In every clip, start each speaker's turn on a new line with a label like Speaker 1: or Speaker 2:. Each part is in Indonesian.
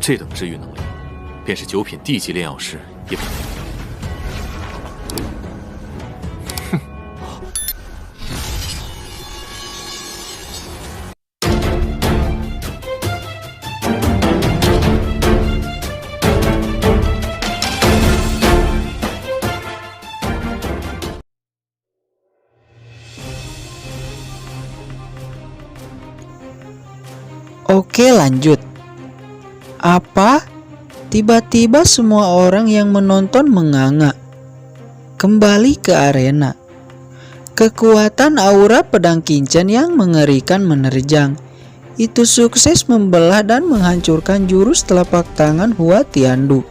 Speaker 1: 这等治愈能力，便是9品地级炼药师也不能比。
Speaker 2: Oke, lanjut. Apa? Tiba-tiba semua orang yang menonton menganga. Kembali ke arena. Kekuatan aura pedang Qinchen yang mengerikan menerjang. Itu sukses membelah dan menghancurkan jurus telapak tangan Hua Tiandu.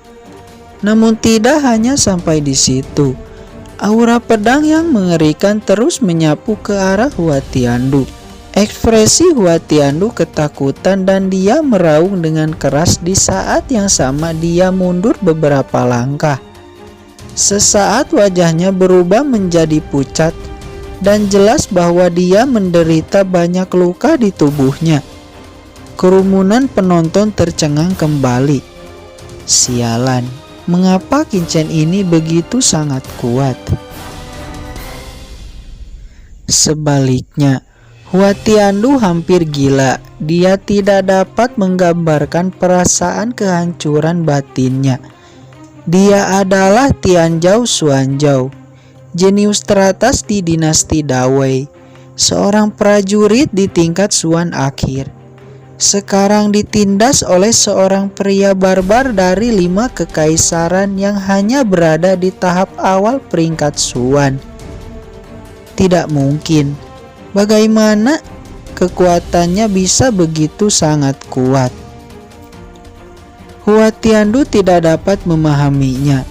Speaker 2: Namun tidak hanya sampai di situ. Aura pedang yang mengerikan terus menyapu ke arah Hua Tiandu. Ekspresi Hua Tiandu ketakutan dan dia meraung dengan keras. Di saat yang sama dia mundur beberapa langkah. Sesaat wajahnya berubah menjadi pucat dan jelas bahwa dia menderita banyak luka di tubuhnya. Kerumunan penonton tercengang kembali. Sialan, mengapa Qinchen ini begitu sangat kuat? Sebaliknya, Hua Tiandu hampir gila. Dia tidak dapat menggambarkan perasaan kehancuran batinnya. Dia adalah Tianzhou Xuanzhou, jenius teratas di dinasti Dawei, seorang prajurit di tingkat Xuan akhir. Sekarang ditindas oleh seorang pria barbar dari 5 kekaisaran yang hanya berada di tahap awal peringkat Xuan. Tidak mungkin. Bagaimana kekuatannya bisa begitu sangat kuat? Hua Tiandu tidak dapat memahaminya.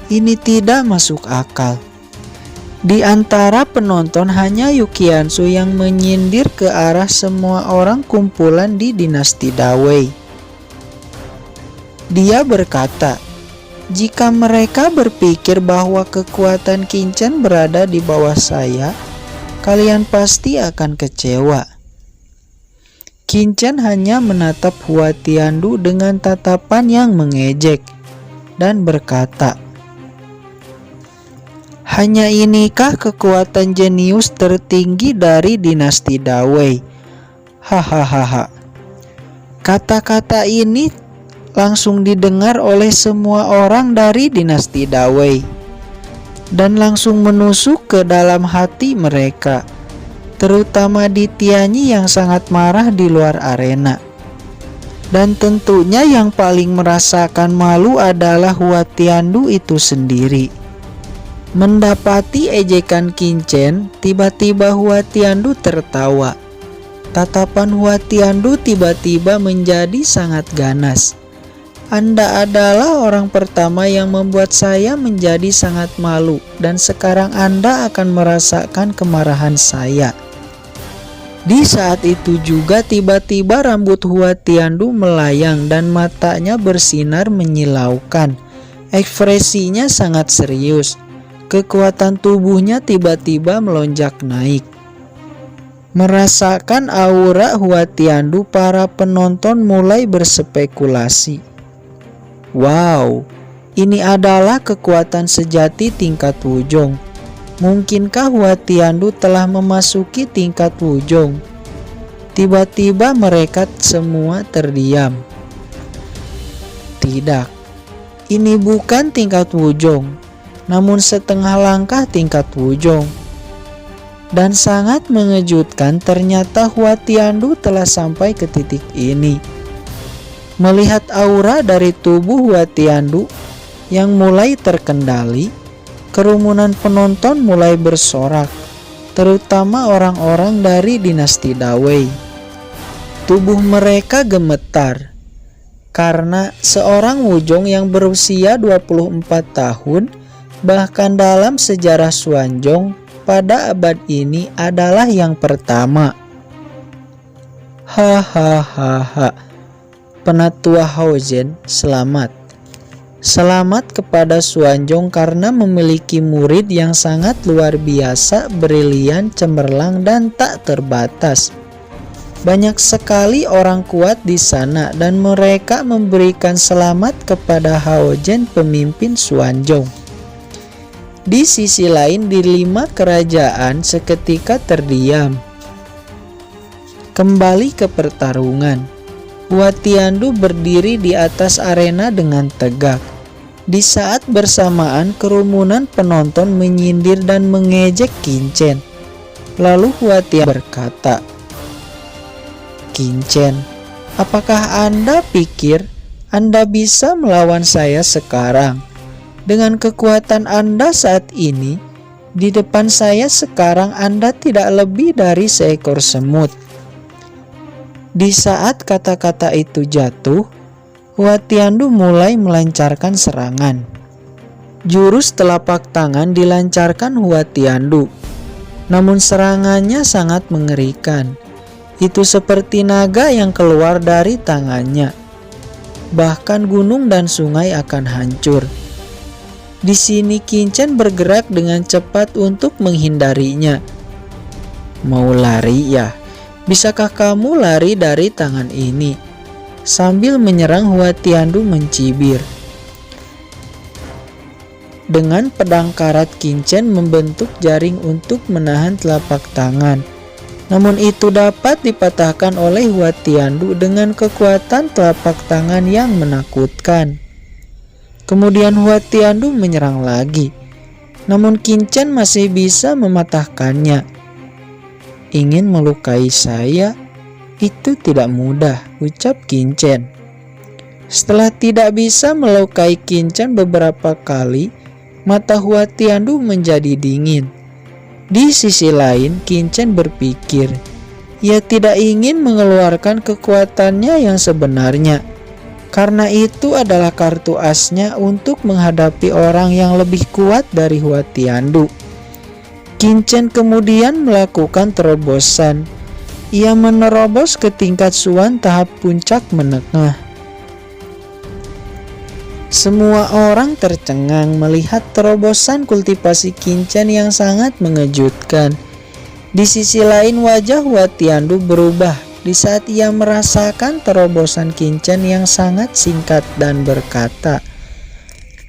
Speaker 2: Ini tidak masuk akal. Di antara penonton hanya Yuqiansu yang menyindir ke arah semua orang kumpulan di dinasti Dawei. Dia berkata, "Jika mereka berpikir bahwa kekuatan Qinchen berada di bawah saya, kalian pasti akan kecewa." Qinchen hanya menatap Hua Tiandu dengan tatapan yang mengejek dan berkata, "Hanya inikah kekuatan jenius tertinggi dari dinasti Dawei?" Hahaha. Kata-kata ini langsung didengar oleh semua orang dari dinasti Dawei dan langsung menusuk ke dalam hati mereka, terutama di Tianyi yang sangat marah di luar arena. Dan tentunya yang paling merasakan malu adalah Hua Tiandu itu sendiri. Mendapati ejekan Qinchen, tiba-tiba Hua Tiandu tertawa. Tatapan Hua Tiandu tiba-tiba menjadi sangat ganas. "Anda adalah orang pertama yang membuat saya menjadi sangat malu, dan sekarang Anda akan merasakan kemarahan saya." Di saat itu juga tiba-tiba rambut Hua Tiandu melayang dan matanya bersinar menyilaukan. Ekspresinya sangat serius. Kekuatan tubuhnya tiba-tiba melonjak naik. Merasakan aura Hua Tiandu, para penonton mulai berspekulasi. Wow, ini adalah kekuatan sejati tingkat Wuzhong. Mungkinkah Hua Tiandu telah memasuki tingkat Wuzhong? Tiba-tiba mereka semua terdiam. Tidak, ini bukan tingkat Wuzhong, namun setengah langkah tingkat Wuzhong. Dan sangat mengejutkan, ternyata Hua Tiandu telah sampai ke titik ini. Melihat aura dari tubuh Hua Tiandu yang mulai terkendali, kerumunan penonton mulai bersorak, terutama orang-orang dari dinasti Dawei. Tubuh mereka gemetar karena seorang Wuzhong yang berusia 24 tahun, bahkan dalam sejarah Xuanzong pada abad ini adalah yang pertama. Hahaha. Penatua Haozhen, selamat. Selamat kepada Xuanzong karena memiliki murid yang sangat luar biasa, brilian, cemerlang, dan tak terbatas. Banyak sekali orang kuat di sana dan mereka memberikan selamat kepada Haojen, pemimpin Xuanzong. Di sisi lain, di 5 kerajaan seketika terdiam. Kembali ke pertarungan. Hua Tiandu berdiri di atas arena dengan tegak. Di saat bersamaan, kerumunan penonton menyindir dan mengejek Qin Chen. Lalu Hua Tiandu berkata, "Qin Chen, apakah Anda pikir Anda bisa melawan saya sekarang? Dengan kekuatan Anda saat ini, di depan saya sekarang Anda tidak lebih dari seekor semut." Di saat kata-kata itu jatuh, Hua Tiandu mulai melancarkan serangan. Jurus telapak tangan dilancarkan Hua Tiandu, namun serangannya sangat mengerikan. Itu seperti naga yang keluar dari tangannya. Bahkan gunung dan sungai akan hancur. Di sini Qin Chen bergerak dengan cepat untuk menghindarinya. "Mau lari ya? Bisakah kamu lari dari tangan ini?" Sambil menyerang, Hua Tiandu mencibir. Dengan pedang karat, Qin Chen membentuk jaring untuk menahan telapak tangan. Namun itu dapat dipatahkan oleh Hua Tiandu dengan kekuatan telapak tangan yang menakutkan. Kemudian Hua Tiandu menyerang lagi. Namun Qin Chen masih bisa mematahkannya. "Ingin melukai saya? Itu tidak mudah," ucap Qin Chen. Setelah tidak bisa melukai Qin Chen beberapa kali, mata Hua Tiandu menjadi dingin. Di sisi lain, Qin Chen berpikir, ia tidak ingin mengeluarkan kekuatannya yang sebenarnya, karena itu adalah kartu asnya untuk menghadapi orang yang lebih kuat dari Hua Tiandu. Qin Chen kemudian melakukan terobosan. Ia menerobos ke tingkat Xuan tahap puncak menengah. Semua orang tercengang melihat terobosan kultivasi Qin Chen yang sangat mengejutkan. Di sisi lain, wajah Hua Tiandu berubah di saat ia merasakan terobosan Qin Chen yang sangat singkat dan berkata,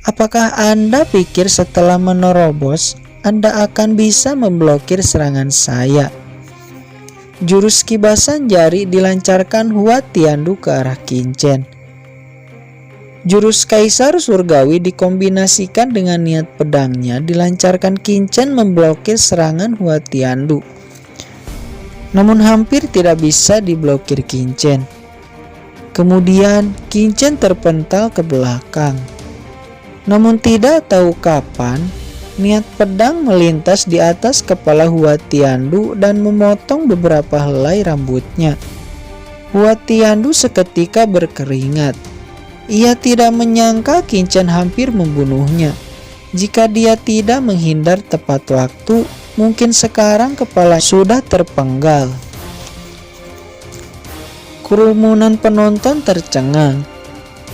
Speaker 2: "Apakah Anda pikir setelah menerobos, Anda akan bisa memblokir serangan saya?" Jurus kibasan jari dilancarkan Hua Tiandu ke arah Qin Chen. Jurus Kaisar Surgawi dikombinasikan dengan niat pedangnya dilancarkan Qin Chen memblokir serangan Hua Tiandu. Namun hampir tidak bisa diblokir Qin Chen. Kemudian Qin Chen terpental ke belakang. Namun tidak tahu kapan, niat pedang melintas di atas kepala Hua Tiandu dan memotong beberapa helai rambutnya. Hua Tiandu seketika berkeringat. Ia tidak menyangka Qin Chen hampir membunuhnya. Jika dia tidak menghindar tepat waktu, mungkin sekarang kepala sudah terpenggal. Kerumunan penonton tercengang.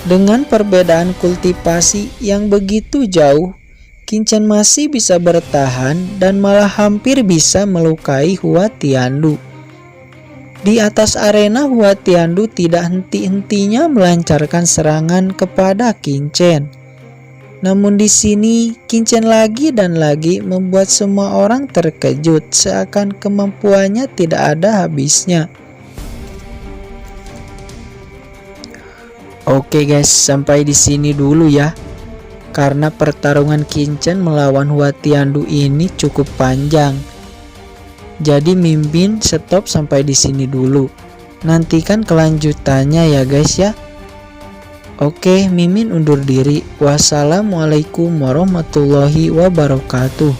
Speaker 2: Dengan perbedaan kultivasi yang begitu jauh, Qin Chen masih bisa bertahan dan malah hampir bisa melukai Hua Tiandu. Di atas arena, Hua Tiandu tidak henti-hentinya melancarkan serangan kepada Qin Chen. Namun di sini, Qin Chen lagi dan lagi membuat semua orang terkejut, seakan kemampuannya tidak ada habisnya. Oke guys, sampai di sini dulu ya. Karena pertarungan Qin Chen melawan Hua Tiandu ini cukup panjang. Jadi Mimin stop sampai di sini dulu. Nantikan kelanjutannya ya guys ya. Oke, Mimin undur diri. Wassalamualaikum warahmatullahi wabarakatuh.